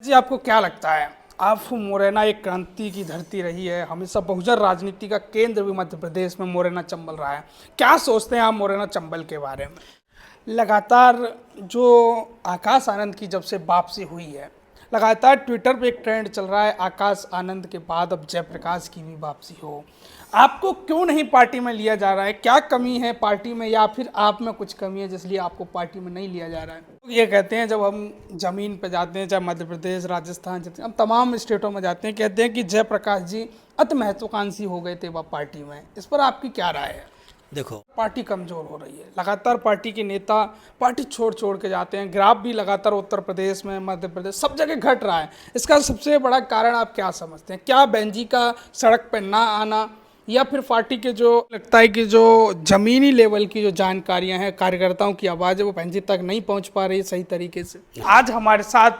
जी, आपको क्या लगता है? आप मुरैना एक क्रांति की धरती रही है, हमेशा बहुजन राजनीति का केंद्र भी मध्य प्रदेश में मुरैना चंबल रहा है। क्या सोचते हैं आप मुरैना चंबल के बारे में? लगातार जो आकाश आनंद की जब से वापसी हुई है, लगातार ट्विटर पे एक ट्रेंड चल रहा है, आकाश आनंद के बाद अब जयप्रकाश की भी वापसी हो। आपको क्यों नहीं पार्टी में लिया जा रहा है? क्या कमी है पार्टी में, या फिर आप में कुछ कमी है जिसलिए आपको पार्टी में नहीं लिया जा रहा है? ये कहते हैं जब हम जमीन पे जाते हैं, चाहे मध्य प्रदेश, राजस्थान, हम तमाम स्टेटों में जाते हैं, कहते हैं कि जयप्रकाश जी अति महत्वाकांक्षी हो गए थे वह पार्टी में। इस पर आपकी क्या राय है? देखो, पार्टी कमजोर हो रही है, लगातार पार्टी के नेता पार्टी छोड़ छोड़ के जाते हैं, ग्राफ भी लगातार उत्तर प्रदेश में, मध्य प्रदेश, सब जगह घट रहा है। इसका सबसे बड़ा कारण आप क्या समझते हैं? क्या बेंजी का सड़क पर ना आना, या फिर पार्टी के जो लगता है कि जो जमीनी लेवल की जो जानकारियां हैं, कार्यकर्ताओं की आवाज़ है, वो बेंजी तक नहीं पहुंच पा रही सही तरीके से? आज हमारे साथ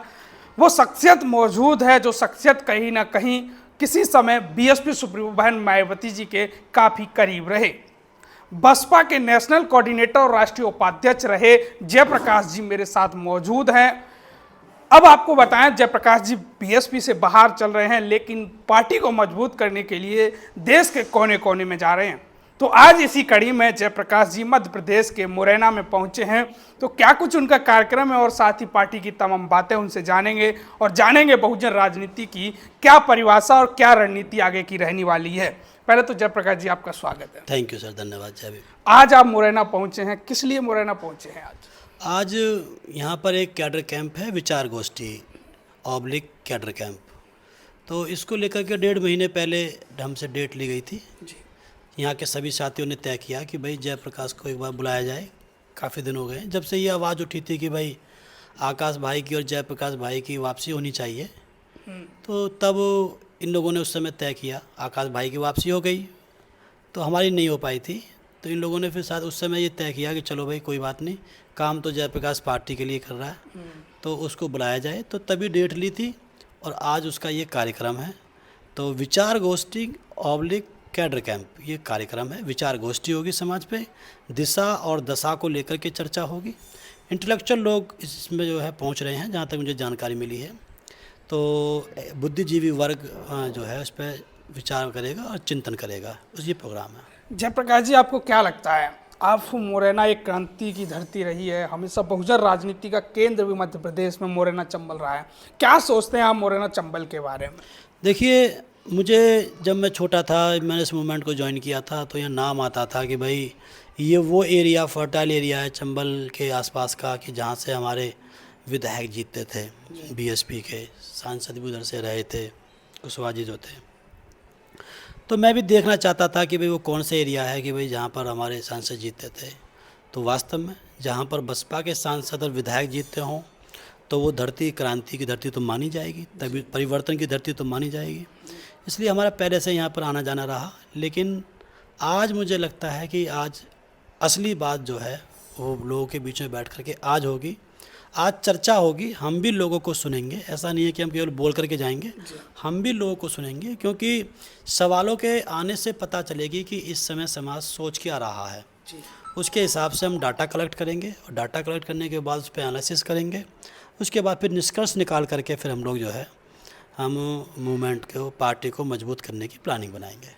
वो शख्सियत मौजूद है जो शख्सियत कहीं ना कहीं किसी समय बीएसपी सुप्रीमो बहन मायावती जी के काफ़ी करीब रहे। बसपा के नेशनल कोऑर्डिनेटर और राष्ट्रीय उपाध्यक्ष रहे जयप्रकाश जी मेरे साथ मौजूद हैं। अब आपको बताएं, जयप्रकाश जी बीएसपी से बाहर चल रहे हैं, लेकिन पार्टी को मजबूत करने के लिए देश के कोने कोने में जा रहे हैं। तो आज इसी कड़ी में जयप्रकाश जी मध्य प्रदेश के मुरैना में पहुंचे हैं। तो क्या कुछ उनका कार्यक्रम है, और साथ ही पार्टी की तमाम बातें उनसे जानेंगे, और जानेंगे बहुजन राजनीति की क्या परिभाषा और क्या रणनीति आगे की रहने वाली है। पहले तो जयप्रकाश जी आपका स्वागत है। थैंक यू सर, धन्यवाद। जय। आज आप मुरैना पहुंचे हैं, किस लिए मुरैना पहुंचे हैं आज? आज यहाँ पर एक कैडर कैंप है, विचार गोष्ठी ऑब्लिक कैडर कैंप। तो इसको लेकर के 1.5 महीने पहले हमसे डेट ली गई थी जी। यहाँ के सभी साथियों ने तय किया कि भाई जयप्रकाश को एक बार बुलाया जाए। काफ़ी दिन हो गए जब से ये आवाज़ उठी थी कि भाई आकाश भाई की और जयप्रकाश भाई की वापसी होनी चाहिए। तो तब इन लोगों ने उस समय तय किया, आकाश भाई की वापसी हो गई तो हमारी नहीं हो पाई थी। तो इन लोगों ने फिर साथ उस समय ये तय किया कि चलो भाई कोई बात नहीं, काम तो जयप्रकाश पार्टी के लिए कर रहा है तो उसको बुलाया जाए। तो तभी डेट ली थी और आज उसका ये कार्यक्रम है। तो विचार गोष्ठी ऑब्लिक कैडर कैंप ये कार्यक्रम है। विचार गोष्ठी होगी, समाज पे दिशा और दशा को लेकर के चर्चा होगी। इंटेलेक्चुअल लोग इसमें जो है पहुंच रहे हैं, जहां तक मुझे जानकारी मिली है। तो बुद्धिजीवी वर्ग जो है उस पर विचार करेगा और चिंतन करेगा, उस ये प्रोग्राम है। जयप्रकाश जी, आपको क्या लगता है? आप मुरैना एक क्रांति की धरती रही है, हमेशा बहुजन राजनीति का केंद्र भी मध्य प्रदेश में मुरैना चंबल रहा है। क्या सोचते हैं आप मुरैना चंबल के बारे में? देखिए, मुझे जब मैं छोटा था, मैंने इस मूवमेंट को ज्वाइन किया था तो यहाँ नाम आता था कि भाई ये वो एरिया, फर्टाइल एरिया है चंबल के आसपास का, कि जहाँ से हमारे विधायक जीतते थे, बीएसपी के सांसद भी उधर से रहे थे, कुशवाहा जी जो थे। तो मैं भी देखना चाहता था कि भाई वो कौन सा एरिया है कि भाई जहाँ पर हमारे सांसद जीतते थे। तो वास्तव में जहाँ पर बसपा के सांसद और विधायक जीतते हों तो वो धरती क्रांति की धरती तो मानी जाएगी, तभी परिवर्तन की धरती तो मानी जाएगी। इसलिए हमारा पहले से यहाँ पर आना जाना रहा। लेकिन आज मुझे लगता है कि आज असली बात जो है वो लोगों के बीच में बैठ कर के आज होगी, आज चर्चा होगी। हम भी लोगों को सुनेंगे, ऐसा नहीं है कि हम केवल बोल करके जाएंगे, हम भी लोगों को सुनेंगे, क्योंकि सवालों के आने से पता चलेगी कि इस समय समाज सोच क्या रहा है। उसके हिसाब से हम डाटा कलेक्ट करेंगे, और डाटा कलेक्ट करने के बाद उस पर एनालिसिस करेंगे। उसके बाद फिर निष्कर्ष निकाल करके फिर हम लोग जो है हम मूवमेंट को, पार्टी को मजबूत करने की प्लानिंग बनाएंगे।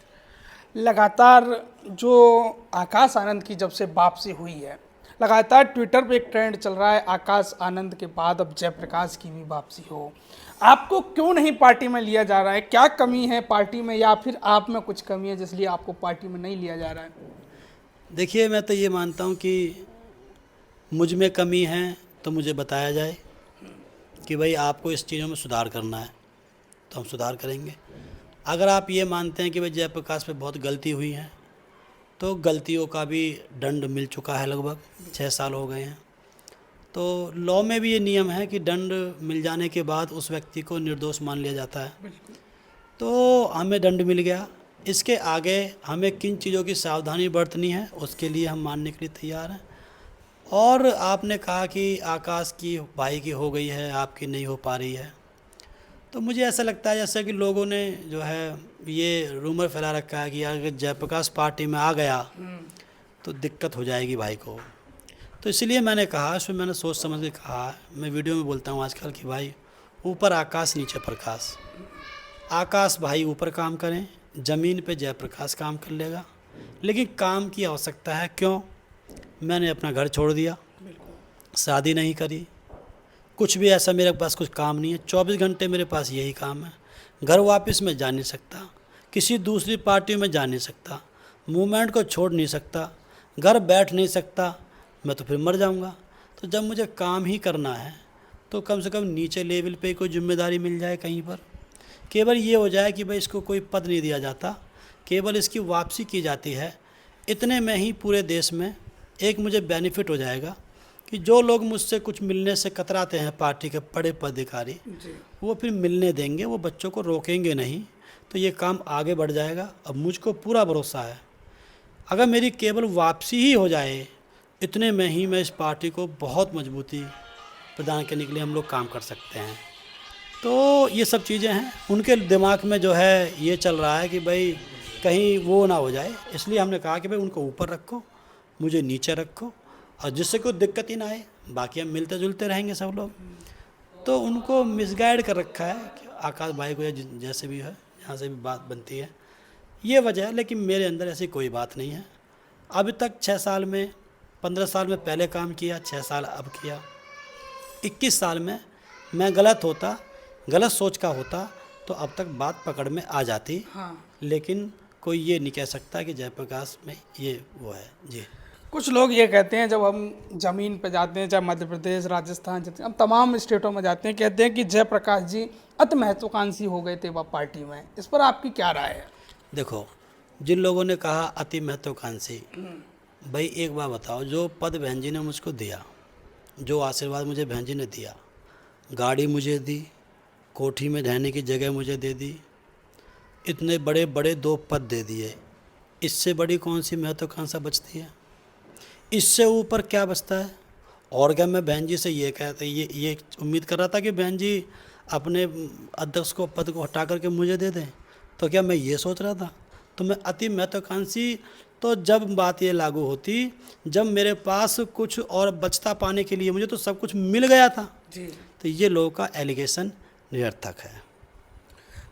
लगातार जो आकाश आनंद की जब से वापसी हुई है, लगातार ट्विटर पे एक ट्रेंड चल रहा है, आकाश आनंद के बाद अब जयप्रकाश की भी वापसी हो। आपको क्यों नहीं पार्टी में लिया जा रहा है? क्या कमी है पार्टी में, या फिर आप में कुछ कमी है जिसलिए आपको पार्टी में नहीं लिया जा रहा है? देखिए, मैं तो ये मानता हूँ कि मुझ में कमी है तो मुझे बताया जाए कि भाई आपको इस चीज़ों में सुधार करना है तो हम सुधार करेंगे। अगर आप ये मानते हैं कि भाई जयप्रकाश पे बहुत गलती हुई है तो गलतियों का भी दंड मिल चुका है, लगभग 6 साल हो गए हैं। तो लॉ में भी ये नियम है कि दंड मिल जाने के बाद उस व्यक्ति को निर्दोष मान लिया जाता है। तो हमें दंड मिल गया, इसके आगे हमें किन चीज़ों की सावधानी बरतनी है उसके लिए हम मानने के लिए तैयार हैं। और आपने कहा कि आकाश की भाई की हो गई है, आपकी नहीं हो पा रही है, तो मुझे ऐसा लगता है जैसे कि लोगों ने जो है ये रूमर फैला रखा है कि अगर जयप्रकाश पार्टी में आ गया तो दिक्कत हो जाएगी भाई को। तो इसलिए मैंने कहा, इसमें मैंने सोच समझ के कहा, मैं वीडियो में बोलता हूँ आजकल कि भाई ऊपर आकाश नीचे प्रकाश। आकाश भाई ऊपर काम करें, ज़मीन पे जयप्रकाश काम कर लेगा, लेकिन काम की आवश्यकता है। क्यों? मैंने अपना घर छोड़ दिया, शादी नहीं करी, कुछ भी ऐसा मेरे पास कुछ काम नहीं है, 24 घंटे मेरे पास यही काम है। घर वापस मैं जा नहीं सकता, किसी दूसरी पार्टी में जा नहीं सकता, मूवमेंट को छोड़ नहीं सकता, घर बैठ नहीं सकता, मैं तो फिर मर जाऊंगा। तो जब मुझे काम ही करना है तो कम से कम नीचे लेवल पे कोई जिम्मेदारी मिल जाए कहीं पर। केवल ये हो जाए कि भाई इसको कोई पद नहीं दिया जाता, केवल इसकी वापसी की जाती है, इतने में ही पूरे देश में एक मुझे बेनिफिट हो जाएगा कि जो लोग मुझसे कुछ मिलने से कतराते हैं, पार्टी के बड़े पदाधिकारी, वो फिर मिलने देंगे, वो बच्चों को रोकेंगे नहीं, तो ये काम आगे बढ़ जाएगा। अब मुझको पूरा भरोसा है, अगर मेरी केवल वापसी ही हो जाए, इतने में ही मैं इस पार्टी को बहुत मजबूती प्रदान करने के लिए हम लोग काम कर सकते हैं। तो ये सब चीज़ें हैं, उनके दिमाग में जो है ये चल रहा है कि भाई कहीं वो ना हो जाए, इसलिए हमने कहा कि भाई उनको ऊपर रखो, मुझे नीचे रखो, और जिससे कोई दिक्कत ही ना आए, बाकी हम मिलते जुलते रहेंगे सब लोग। तो उनको मिसगाइड कर रखा है कि आकाश भाई को, या जैसे भी है, यहाँ से भी बात बनती है, ये वजह है। लेकिन मेरे अंदर ऐसी कोई बात नहीं है। अभी तक 6 साल में, 15 साल में पहले काम किया, 6 साल अब किया, 21 साल में मैं गलत सोच का होता तो अब तक बात पकड़ में आ जाती। हाँ। लेकिन कोई ये नहीं कह सकता कि जयप्रकाश में ये वो है जी। कुछ लोग ये कहते हैं, जब हम ज़मीन पे जाते हैं, चाहे मध्य प्रदेश, राजस्थान, हम तमाम स्टेटों में जाते हैं, कहते हैं कि जयप्रकाश जी अति महत्वाकांक्षी हो गए थे वह पार्टी में। इस पर आपकी क्या राय है? देखो, जिन लोगों ने कहा अति महत्वाकांक्षी, भाई एक बार बताओ, जो पद बहन जी ने मुझको दिया, जो आशीर्वाद मुझे बहन जी ने दिया, गाड़ी मुझे दी, कोठी में रहने की जगह मुझे दे दी, इतने बड़े बड़े 2 पद दे दिए, इससे बड़ी कौन सी महत्वाकांक्षा बचती है? इससे ऊपर क्या बचता है? और क्या मैं बहन जी से ये उम्मीद कर रहा था कि बहन जी अपने अध्यक्ष को, पद को हटा करके मुझे दे दें? तो क्या मैं ये सोच रहा था? तो मैं अति महत्वाकांक्षी तो जब बात ये लागू होती, जब मेरे पास कुछ और बचता पाने के लिए, मुझे तो सब कुछ मिल गया था जी। तो ये लोगों का एलिगेशन निरर्थक है।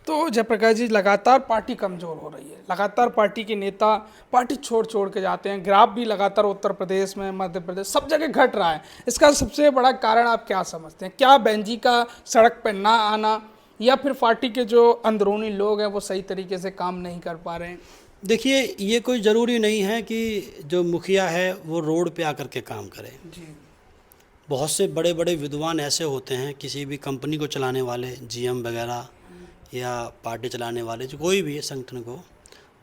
तो जयप्रकाश जी, लगातार पार्टी कमज़ोर हो रही है, लगातार पार्टी के नेता पार्टी छोड़ के जाते हैं, ग्राफ भी लगातार उत्तर प्रदेश में, मध्य प्रदेश, सब जगह घट रहा है। इसका सबसे बड़ा कारण आप क्या समझते हैं? क्या बहन जी का सड़क पर ना आना, या फिर पार्टी के जो अंदरूनी लोग हैं वो सही तरीके से काम नहीं कर पा रहे हैं? देखिए, ये कोई ज़रूरी नहीं है कि जो मुखिया है वो रोड पे आकर के काम करे। जी। बहुत से बड़े बड़े विद्वान ऐसे होते हैं, किसी भी कंपनी को चलाने वाले, जीएम वगैरह, या पार्टी चलाने वाले, जो कोई भी संगठन को,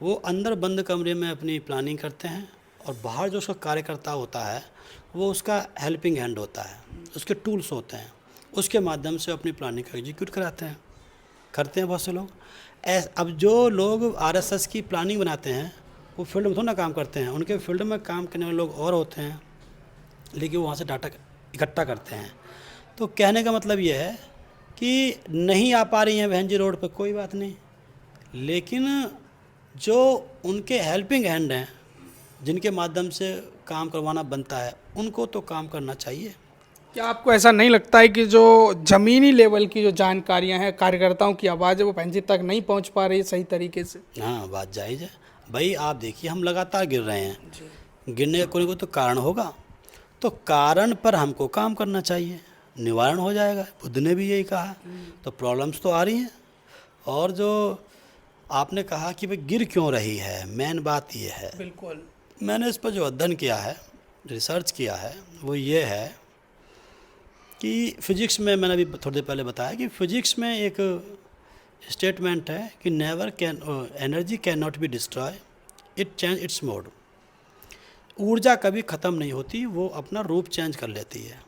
वो अंदर बंद कमरे में अपनी प्लानिंग करते हैं, और बाहर जो उसका कार्यकर्ता होता है वो उसका हेल्पिंग हैंड होता है, उसके टूल्स होते हैं, उसके माध्यम से अपनी प्लानिंग को एग्जीक्यूट करते हैं बहुत से लोग। अब जो लोग आरएसएस की प्लानिंग बनाते हैं वो फील्ड में थोड़ा ना काम करते हैं, उनके फील्ड में काम करने वाले लोग और होते हैं, लेकिन वो वहाँ से डाटा इकट्ठा करते हैं। तो कहने का मतलब ये है कि नहीं आ पा रही हैं बहन जी रोड पर, कोई बात नहीं, लेकिन जो उनके हेल्पिंग हैंड हैं, जिनके माध्यम से काम करवाना बनता है, उनको तो काम करना चाहिए। क्या आपको ऐसा नहीं लगता है कि जो ज़मीनी लेवल की जो जानकारियां हैं, कार्यकर्ताओं की आवाज़ है, वो बहन जी तक नहीं पहुंच पा रही सही तरीके से? हाँ, बात जायज़ है भाई। आप देखिए, हम लगातार गिर रहे हैं, गिरने का कोई तो कारण होगा, तो कारण पर हमको काम करना चाहिए, निवारण हो जाएगा। बुद्ध ने भी यही कहा। तो प्रॉब्लम्स तो आ रही हैं, और जो आपने कहा कि भाई गिर क्यों रही है, मेन बात ये है। बिल्कुल। मैंने इस पर जो अध्ययन किया है, रिसर्च किया है, वो ये है कि फिजिक्स में, मैंने अभी थोड़ी देर पहले बताया कि फिजिक्स में एक स्टेटमेंट है कि energy can not be destroy, it change it's mode. ऊर्जा कभी ख़त्म नहीं होती, वो अपना रूप चेंज कर लेती है।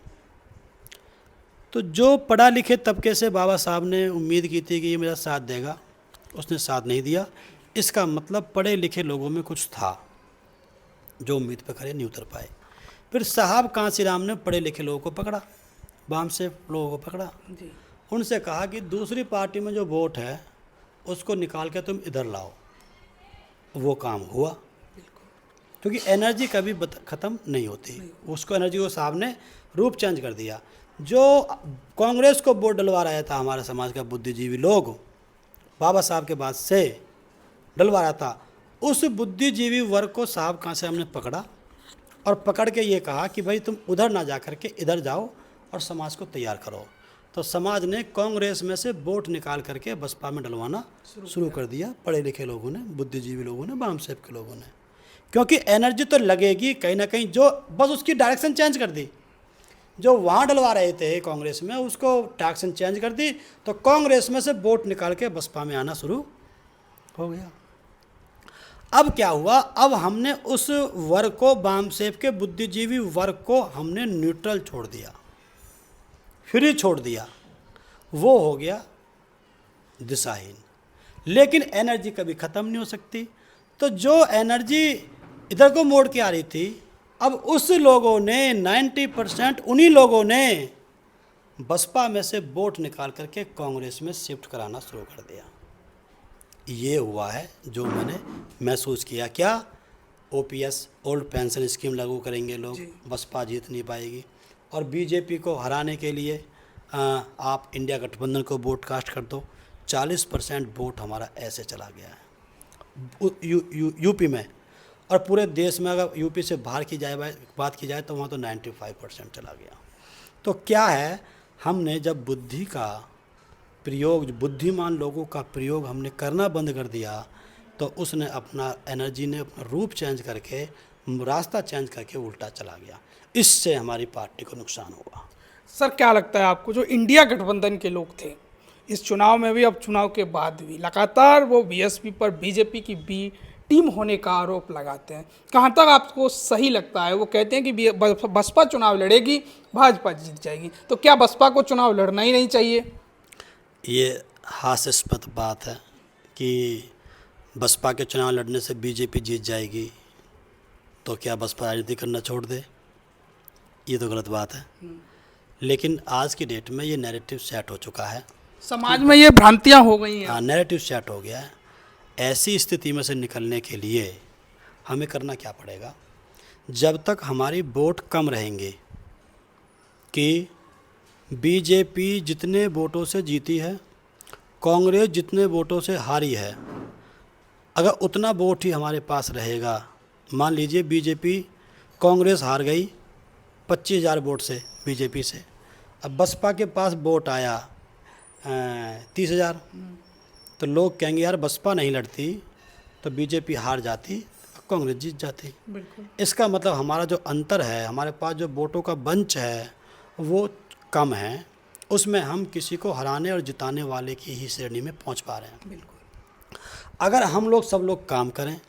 तो जो पढ़ा लिखे तबके से बाबा साहब ने उम्मीद की थी कि ये मेरा साथ देगा, उसने साथ नहीं दिया। इसका मतलब पढ़े लिखे लोगों में कुछ था, जो उम्मीद पर खड़े नहीं उतर पाए। फिर साहब कांसीराम ने पढ़े लिखे लोगों को पकड़ा, वाम से लोगों को पकड़ा, उनसे कहा कि दूसरी पार्टी में जो वोट है उसको निकाल के तुम इधर लाओ। वो काम हुआ, क्योंकि एनर्जी कभी ख़त्म नहीं होती। उसको एनर्जी को साहब ने रूप चेंज कर दिया। जो कांग्रेस को वोट डलवा रहा था हमारे समाज का बुद्धिजीवी लोग, बाबा साहब के बाद से डलवा रहा था, उस बुद्धिजीवी वर्ग को साहब कहाँ से हमने पकड़ा और पकड़ के ये कहा कि भाई तुम उधर ना जा कर के इधर जाओ और समाज को तैयार करो। तो समाज ने कांग्रेस में से वोट निकाल करके बसपा में डलवाना शुरू कर दिया, पढ़े लिखे लोगों ने, बुद्धिजीवी लोगों ने, बाम साहब के लोगों ने। क्योंकि एनर्जी तो लगेगी कहीं ना कहीं, जो बस उसकी डायरेक्शन चेंज कर दी। जो वहाँ डलवा रहे थे कांग्रेस में, उसको डायरेक्शन चेंज कर दी, तो कांग्रेस में से वोट निकाल के बसपा में आना शुरू हो गया। अब क्या हुआ, अब हमने उस वर्ग को, बाम सेब के बुद्धिजीवी वर्ग को हमने न्यूट्रल छोड़ दिया, फ्री छोड़ दिया, वो हो गया दिशाहीन। लेकिन एनर्जी कभी ख़त्म नहीं हो सकती, तो जो एनर्जी इधर को मोड़ के आ रही थी, अब उस लोगों ने 90% उन्हीं लोगों ने बसपा में से वोट निकाल करके कांग्रेस में शिफ्ट कराना शुरू कर दिया। ये हुआ है जो मैंने महसूस किया। क्या ओपीएस, ओल्ड पेंशन स्कीम लागू करेंगे लोग, बसपा जीत नहीं पाएगी। और बीजेपी को हराने के लिए आप इंडिया गठबंधन को वोट कास्ट कर दो, 40% वोट हमारा ऐसे चला गया है यूपी में। और पूरे देश में अगर यूपी से बाहर की बात की जाए तो वहाँ तो 95% चला गया। तो क्या है, हमने जब बुद्धि का प्रयोग, बुद्धिमान लोगों का प्रयोग हमने करना बंद कर दिया, तो उसने अपना एनर्जी ने अपना रूप चेंज करके, रास्ता चेंज करके उल्टा चला गया। इससे हमारी पार्टी को नुकसान हुआ। सर क्या लगता है आपको, जो इंडिया गठबंधन के लोग थे इस चुनाव में भी, अब चुनाव के बाद भी लगातार वो बीएसपी पर बीजेपी की बी टीम होने का आरोप लगाते हैं, कहाँ तक आपको सही लगता है? वो कहते हैं कि बसपा चुनाव लड़ेगी, भाजपा जीत जाएगी, तो क्या बसपा को चुनाव लड़ना ही नहीं चाहिए? ये हास्यास्पद बात है कि बसपा के चुनाव लड़ने से बीजेपी जीत जाएगी, तो क्या बसपा राजनीति करना छोड़ दे? ये तो गलत बात है। लेकिन आज की डेट में ये नैरेटिव सेट हो चुका है, समाज में ये भ्रांतियां हो गई हैं। हाँ, नैरेटिव सेट हो गया है। ऐसी स्थिति में से निकलने के लिए हमें करना क्या पड़ेगा? जब तक हमारी वोट कम रहेंगे कि बीजेपी जितने वोटों से जीती है, कांग्रेस जितने वोटों से हारी है, अगर उतना वोट ही हमारे पास रहेगा, मान लीजिए बीजेपी, कांग्रेस हार गई 25,000 वोट से बीजेपी से, अब बसपा के पास वोट आया 30,000, तो लोग कहेंगे यार बसपा नहीं लड़ती तो बीजेपी हार जाती, कांग्रेस जीत जाती। बिल्कुल। इसका मतलब हमारा जो अंतर है, हमारे पास जो वोटों का बंच है वो कम है, उसमें हम किसी को हराने और जिताने वाले की ही श्रेणी में पहुंच पा रहे हैं। बिल्कुल। अगर हम लोग सब लोग काम करें,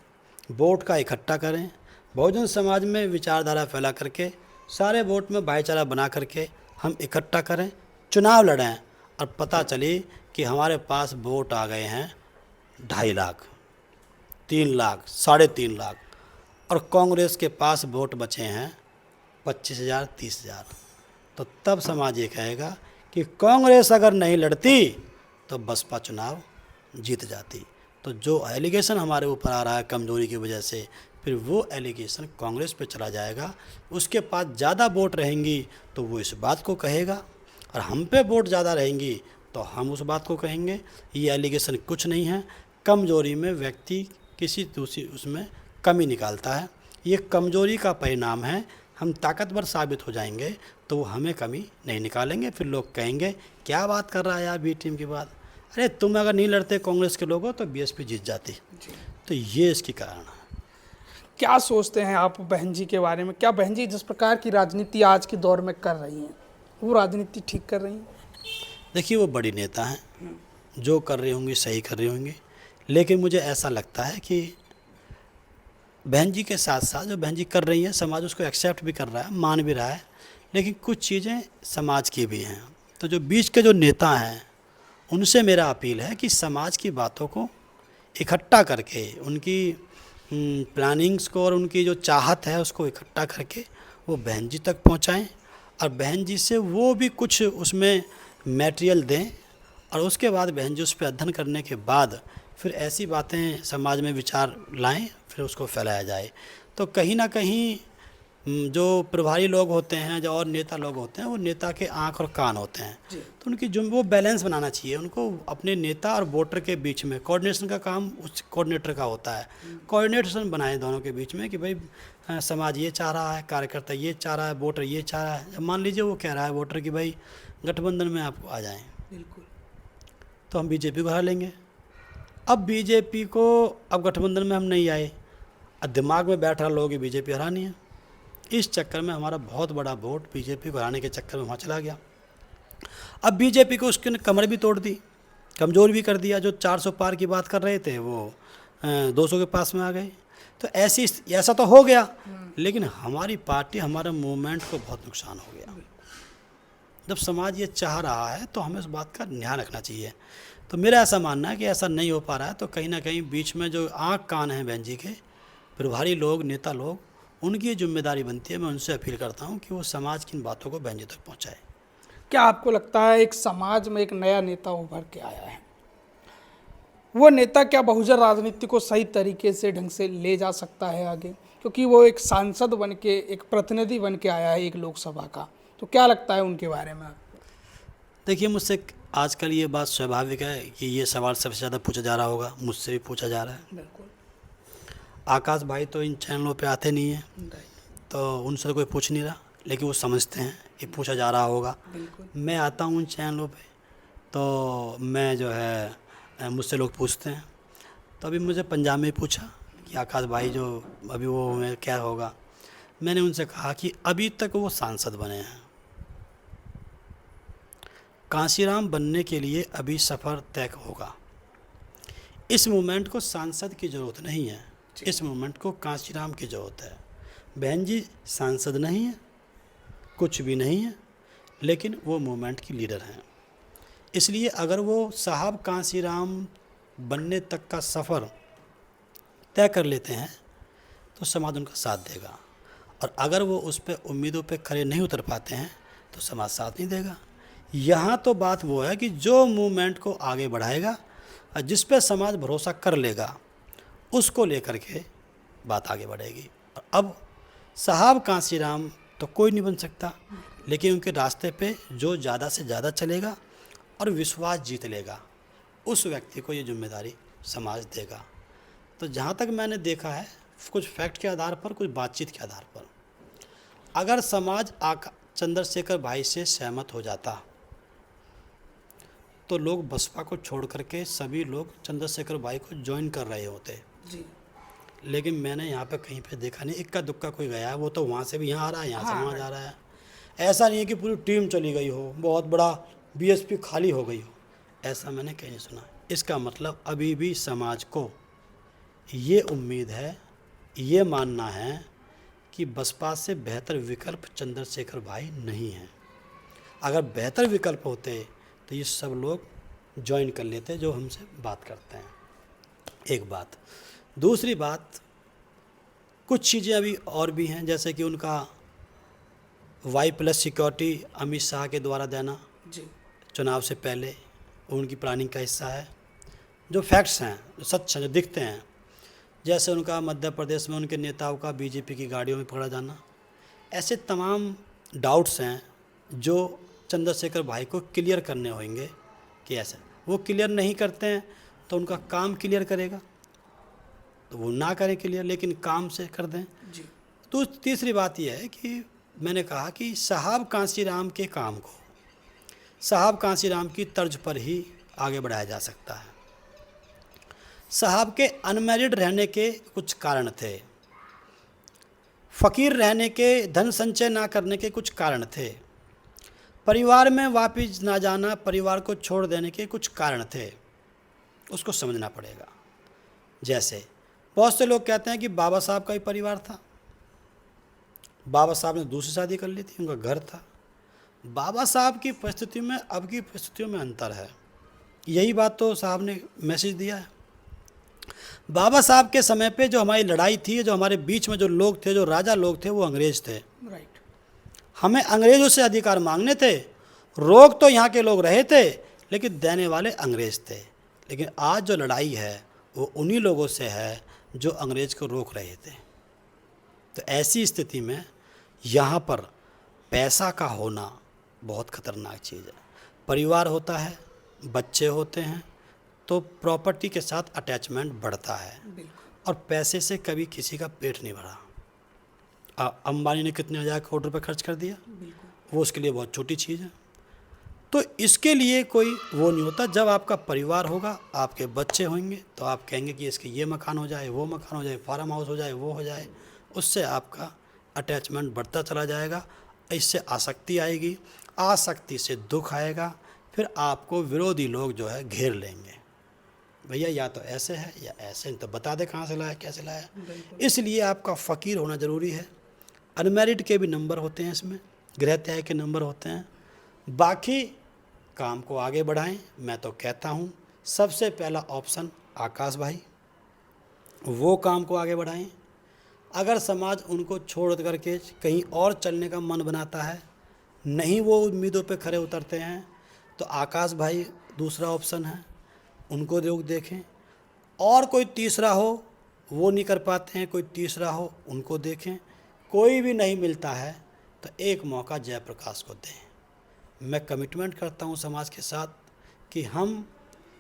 वोट का इकट्ठा करें, बहुजन समाज में विचारधारा फैला करके, सारे वोट में भाईचारा बना करके हम इकट्ठा करें, चुनाव लड़ें, और पता चले कि हमारे पास वोट आ गए हैं 2.5 लाख, 3 लाख, 3.5 लाख, और कांग्रेस के पास वोट बचे हैं 25,000, 30,000, तो तब समाज ये कहेगा कि कांग्रेस अगर नहीं लड़ती तो बसपा चुनाव जीत जाती। तो जो एलिगेशन हमारे ऊपर आ रहा है कमज़ोरी की वजह से, फिर वो एलिगेशन कांग्रेस पे चला जाएगा। उसके पास ज़्यादा वोट रहेंगी तो वो इस बात को कहेगा, और हम पे वोट ज़्यादा रहेंगी तो हम उस बात को कहेंगे। ये एलिगेशन कुछ नहीं है, कमज़ोरी में व्यक्ति किसी दूसरी उसमें कमी निकालता है, ये कमज़ोरी का परिणाम है। हम ताकतवर साबित हो जाएंगे तो वो हमें कमी नहीं निकालेंगे, फिर लोग कहेंगे क्या बात कर रहा है यार बी टीम की बात, अरे तुम अगर नहीं लड़ते कांग्रेस के लोगों तो बीएसपी जीत जाती। तो ये इसकी कारण है। क्या सोचते हैं आप बहन जी के बारे में? क्या बहन जी जिस प्रकार की राजनीति आज के दौर में कर रही हैं, वो राजनीति ठीक कर रही हैं? देखिए, वो बड़ी नेता हैं, जो कर रही होंगी सही कर रही होंगी, लेकिन मुझे ऐसा लगता है कि बहन जी के साथ साथ जो बहन जी कर रही हैं, समाज उसको एक्सेप्ट भी कर रहा है, मान भी रहा है, लेकिन कुछ चीज़ें समाज की भी हैं। तो जो बीच के जो नेता हैं, उनसे मेरा अपील है कि समाज की बातों को इकट्ठा करके, उनकी प्लानिंग्स को और उनकी जो चाहत है उसको इकट्ठा करके वो बहन जी तक पहुंचाएं, और बहन जी से वो भी कुछ उसमें मटेरियल दें, और उसके बाद बहन जी उस पर अध्ययन करने के बाद फिर ऐसी बातें समाज में विचार लाएं, फिर उसको फैलाया जाए। तो कहीं ना कहीं जो प्रभारी लोग होते हैं जो और नेता लोग होते हैं वो नेता के आँख और कान होते हैं, तो उनकी जो वो बैलेंस बनाना चाहिए उनको अपने नेता और वोटर के बीच में। कोऑर्डिनेशन का काम उस कोऑर्डिनेटर का होता है, कोऑर्डिनेशन बनाए दोनों के बीच में कि भाई समाज ये चाह रहा है, कार्यकर्ता ये चाह रहा है, वोटर ये चाह रहा है। मान लीजिए वो कह रहा है वोटर कि भाई गठबंधन में आप आ जाएँ, बिल्कुल, तो हम बीजेपी को हरा लेंगे। अब बीजेपी को, अब गठबंधन में हम नहीं आए, अब दिमाग में बैठ रहा लोग बीजेपी हरानी है। इस चक्कर में हमारा बहुत बड़ा वोट बीजेपी को हराने के चक्कर में वहाँ चला गया। अब बीजेपी को उसके कमर भी तोड़ दी, कमज़ोर भी कर दिया। जो 400 पार की बात कर रहे थे वो 200 के पास में आ गए। तो ऐसा तो हो गया, लेकिन हमारी पार्टी, हमारे मूवमेंट को बहुत नुकसान हो गया। जब समाज ये चाह रहा है तो हमें उस बात का ध्यान रखना चाहिए। तो मेरा ऐसा मानना है कि ऐसा नहीं हो पा रहा है, तो कहीं ना कहीं बीच में जो आँख कान हैं बहन जी के, प्रभारी लोग, नेता लोग, उनकी जिम्मेदारी बनती है। मैं उनसे अपील करता हूँ कि वो समाज की इन बातों को बहन जी तक पहुँचाए। क्या आपको लगता है एक समाज में एक नया नेता उभर के आया है, वो नेता क्या बहुजन राजनीति को सही तरीके से, ढंग से ले जा सकता है आगे? क्योंकि वो एक सांसद बन के, एक प्रतिनिधि बन के आया है एक लोकसभा का, तो क्या लगता है उनके बारे में आपको? देखिए, मुझसे आजकल ये बात स्वाभाविक है कि ये सवाल सबसे ज़्यादा पूछा जा रहा होगा, मुझसे भी पूछा जा रहा है। बिल्कुल, आकाश भाई तो इन चैनलों पे आते नहीं हैं, तो उनसे तो कोई पूछ नहीं रहा, लेकिन वो समझते हैं कि पूछा जा रहा होगा। बिल्कुल, मैं आता हूँ उन चैनलों पे, तो मैं जो है मुझसे लोग पूछते हैं। तो अभी मुझे पंजाब में पूछा कि आकाश भाई जो अभी वो हुए क्या होगा। मैंने उनसे कहा कि अभी तक वो सांसद बने हैं, कांशीराम बनने के लिए अभी सफ़र तय होगा। इस मूवमेंट को सांसद की ज़रूरत नहीं है, इस मूवमेंट को कांशीराम की ज़रूरत है। बहन जी सांसद नहीं है, कुछ भी नहीं है, लेकिन वो मूवमेंट की लीडर हैं। इसलिए अगर वो साहब कांशीराम बनने तक का सफ़र तय कर लेते हैं तो समाज उनका साथ देगा, और अगर वो उस पर उम्मीदों पे खरे नहीं उतर पाते हैं तो समाज साथ नहीं देगा। यहाँ तो बात वो है कि जो मूवमेंट को आगे बढ़ाएगा और जिस पे समाज भरोसा कर लेगा, उसको लेकर के बात आगे बढ़ेगी। और अब साहब कांशीराम तो कोई नहीं बन सकता, लेकिन उनके रास्ते पे जो ज़्यादा से ज़्यादा चलेगा और विश्वास जीत लेगा, उस व्यक्ति को ये जिम्मेदारी समाज देगा। तो जहाँ तक मैंने देखा है, कुछ फैक्ट के आधार पर, कुछ बातचीत के आधार पर, अगर समाज चंद्रशेखर भाई से सहमत हो जाता तो लोग बसपा को छोड़ करके सभी लोग चंद्रशेखर भाई को ज्वाइन कर रहे होते जी, लेकिन मैंने यहाँ पे कहीं पे देखा नहीं। इक्का दुक्का कोई गया है, वो तो वहाँ से भी यहाँ आ रहा है, यहाँ से वहाँ जा रहा है। ऐसा नहीं है कि पूरी टीम चली गई हो, बहुत बड़ा बीएसपी खाली हो गई हो, ऐसा मैंने कहीं नहीं सुना। इसका मतलब अभी भी समाज को ये उम्मीद है, ये मानना है कि बसपा से बेहतर विकल्प चंद्रशेखर भाई नहीं है। अगर बेहतर विकल्प होते तो ये सब लोग ज्वाइन कर लेते जो हमसे बात करते हैं। एक बात। दूसरी बात, कुछ चीज़ें अभी और भी हैं, जैसे कि उनका Y+ सिक्योरिटी अमित शाह के द्वारा देना जी, चुनाव से पहले, उनकी प्लानिंग का हिस्सा है। जो फैक्ट्स हैं, जो सच हैं, जो दिखते हैं, जैसे उनका मध्य प्रदेश में उनके नेताओं का बीजेपी की गाड़ियों में पकड़ा जाना, ऐसे तमाम डाउट्स हैं जो चंद्रशेखर भाई को क्लियर करने होंगे कि ऐसा वो क्लियर नहीं करते हैं तो उनका काम क्लियर करेगा, तो वो ना करें क्लियर, लेकिन काम से कर दें। जी, तो तीसरी बात यह है कि मैंने कहा कि साहब कांशीराम के काम को साहब कांशीराम की तर्ज पर ही आगे बढ़ाया जा सकता है। साहब के अनमैरिड रहने के कुछ कारण थे, फ़कीर रहने के, धन संचय ना करने के कुछ कारण थे, परिवार में वापस ना जाना, परिवार को छोड़ देने के कुछ कारण थे, उसको समझना पड़ेगा। जैसे बहुत से लोग कहते हैं कि बाबा साहब का ही परिवार था, बाबा साहब ने दूसरी शादी कर ली थी, उनका घर था। बाबा साहब की परिस्थिति में अब की परिस्थितियों में अंतर है, यही बात तो साहब ने मैसेज दिया है। बाबा साहब के समय पे जो हमारी लड़ाई थी, जो हमारे बीच में जो लोग थे, जो राजा लोग थे, वो अंग्रेज़ थे। राइट, हमें अंग्रेज़ों से अधिकार मांगने थे, रोग तो यहाँ के लोग रहे थे, लेकिन देने वाले अंग्रेज़ थे। लेकिन आज जो लड़ाई है वो उन्हीं लोगों से है जो अंग्रेज़ को रोक रहे थे। तो ऐसी स्थिति में यहाँ पर पैसा का होना बहुत खतरनाक चीज़ है। परिवार होता है, बच्चे होते हैं, तो प्रॉपर्टी के साथ अटैचमेंट बढ़ता है और पैसे से कभी किसी का पेट नहीं भरा। अंबानी ने कितने हज़ार करोड़ रुपए खर्च कर दिया, वो उसके लिए बहुत छोटी चीज़ है। तो इसके लिए कोई वो नहीं होता। जब आपका परिवार होगा, आपके बच्चे होंगे, तो आप कहेंगे कि इसके ये मकान हो जाए, वो मकान हो जाए, फार्म हाउस हो जाए, वो हो जाए। उससे आपका अटैचमेंट बढ़ता चला जाएगा। इससे आसक्ति आएगी, आसक्ति से दुख आएगा, फिर आपको विरोधी लोग जो है घेर लेंगे। भैया या तो ऐसे है या ऐसे, नहीं तो बता दे कहाँ से लाया, कैसे लाया। इसलिए आपका फ़कीर होना ज़रूरी है। अनमैरिड के भी नंबर होते हैं, इसमें गृह त्याग के नंबर होते हैं। बाकी काम को आगे बढ़ाएं। मैं तो कहता हूँ सबसे पहला ऑप्शन आकाश भाई, वो काम को आगे बढ़ाएं। अगर समाज उनको छोड़ करके कहीं और चलने का मन बनाता है, नहीं वो उम्मीदों पे खरे उतरते हैं, तो आकाश भाई दूसरा ऑप्शन है, उनको लोग देखें। और कोई तीसरा हो, वो नहीं कर पाते हैं, कोई तीसरा हो उनको देखें। कोई भी नहीं मिलता है तो एक मौका जयप्रकाश को दें। मैं कमिटमेंट करता हूँ समाज के साथ कि हम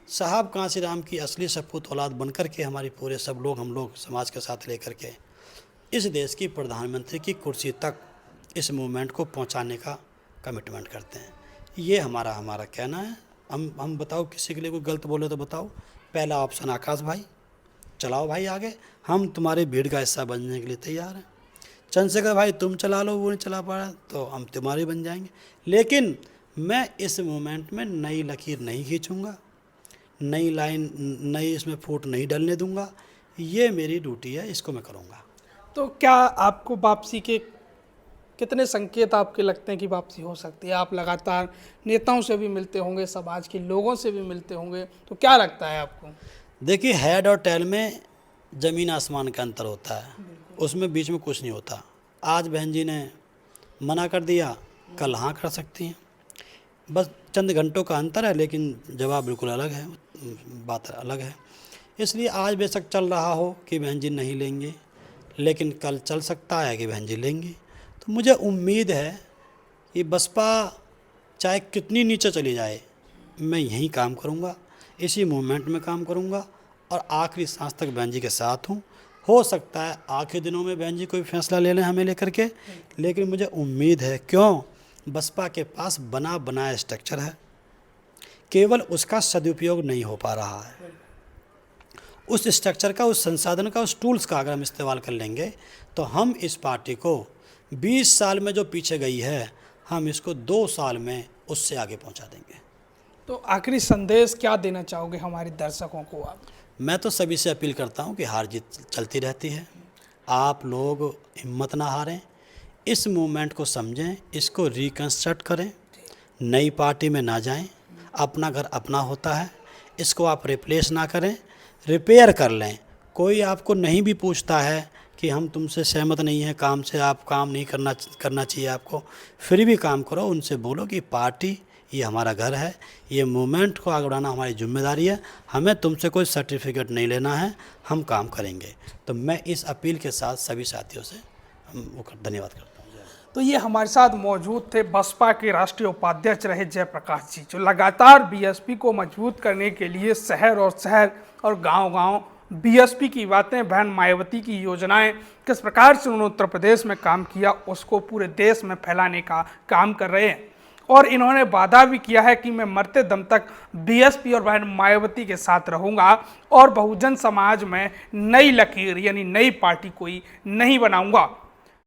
साहब कांसीराम की असली सपूत औलाद बनकर के हमारी पूरे सब लोग, हम लोग समाज के साथ लेकर के इस देश की प्रधानमंत्री की कुर्सी तक इस मूवमेंट को पहुंचाने का कमिटमेंट करते हैं। ये हमारा कहना है। हम बताओ, किसी के लिए कोई गलत बोले तो बताओ। पहला ऑप्शन आकाश भाई, चलाओ भाई आगे, हम तुम्हारे भीड़ का हिस्सा बनने के लिए तैयार हैं। चंद्रशेखर भाई तुम चला लो, वो नहीं चला पा रहा तो हम तुम्हारे बन जाएंगे। लेकिन मैं इस मूवमेंट में नई लकीर नहीं खींचूँगा, नई लाइन, नई इसमें फूट नहीं डलने दूंगा। ये मेरी ड्यूटी है, इसको मैं करूँगा। तो क्या आपको वापसी के कितने संकेत आपके लगते हैं कि वापसी हो सकती है? आप लगातार नेताओं से भी मिलते होंगे, समाज के लोगों से भी मिलते होंगे, तो क्या लगता है आपको? देखिए, हेड और टेल में ज़मीन आसमान का अंतर होता है, उसमें बीच में कुछ नहीं होता। आज बहन जी ने मना कर दिया, कल हाँ कर सकती हैं। बस चंद घंटों का अंतर है, लेकिन जवाब बिल्कुल अलग है, बात अलग है। इसलिए आज बेशक चल रहा हो कि बहन जी नहीं लेंगे, लेकिन कल चल सकता है कि बहन जी लेंगी। तो मुझे उम्मीद है कि बसपा चाहे कितनी नीचे चली जाए, मैं यहीं काम करूँगा, इसी मूवमेंट में काम करूँगा और आखिरी सांस तक बहन जी के साथ हूँ। हो सकता है आखिरी दिनों में बहन जी कोई फैसला ले लें हमें लेकर के, लेकिन मुझे उम्मीद है। क्यों? बसपा के पास बना बनाया स्ट्रक्चर है, केवल उसका सदुपयोग नहीं हो पा रहा है। उस स्ट्रक्चर का, उस संसाधन का, उस टूल्स का अगर हम इस्तेमाल कर लेंगे तो हम इस पार्टी को 20 साल में जो पीछे गई है, हम इसको 2 साल में उससे आगे पहुंचा देंगे। तो आखिरी संदेश क्या देना चाहोगे हमारे दर्शकों को आप? मैं तो सभी से अपील करता हूं कि हार जीत चलती रहती है, आप लोग हिम्मत ना हारें, इस मूवमेंट को समझें, इसको रिकंस्ट्रक्ट करें, नई पार्टी में ना जाएं। अपना घर अपना होता है, इसको आप रिप्लेस ना करें, रिपेयर कर लें। कोई आपको नहीं भी पूछता है कि हम तुमसे सहमत नहीं हैं काम से, आप काम नहीं करना चाहिए आपको, फिर भी काम करो। उनसे बोलो कि पार्टी ये हमारा घर है, ये मूवमेंट को आगे बढ़ाना हमारी जिम्मेदारी है, हमें तुमसे कोई सर्टिफिकेट नहीं लेना है, हम काम करेंगे। तो मैं इस अपील के साथ सभी साथियों से धन्यवाद करता हूँ। तो ये हमारे साथ मौजूद थे बसपा के राष्ट्रीय उपाध्यक्ष रहे जयप्रकाश जी, जो लगातार बीएसपी को मजबूत करने के लिए शहर और गांव-गांव बीएसपी की बातें, बहन मायावती की योजनाएं, किस प्रकार से उन्होंने उत्तर प्रदेश में काम किया, उसको पूरे देश में फैलाने का काम कर रहे हैं। और इन्होंने वादा भी किया है कि मैं मरते दम तक बीएसपी और बहन मायावती के साथ रहूंगा और बहुजन समाज में नई लकीर यानी नई पार्टी कोई नहीं बनाऊंगा।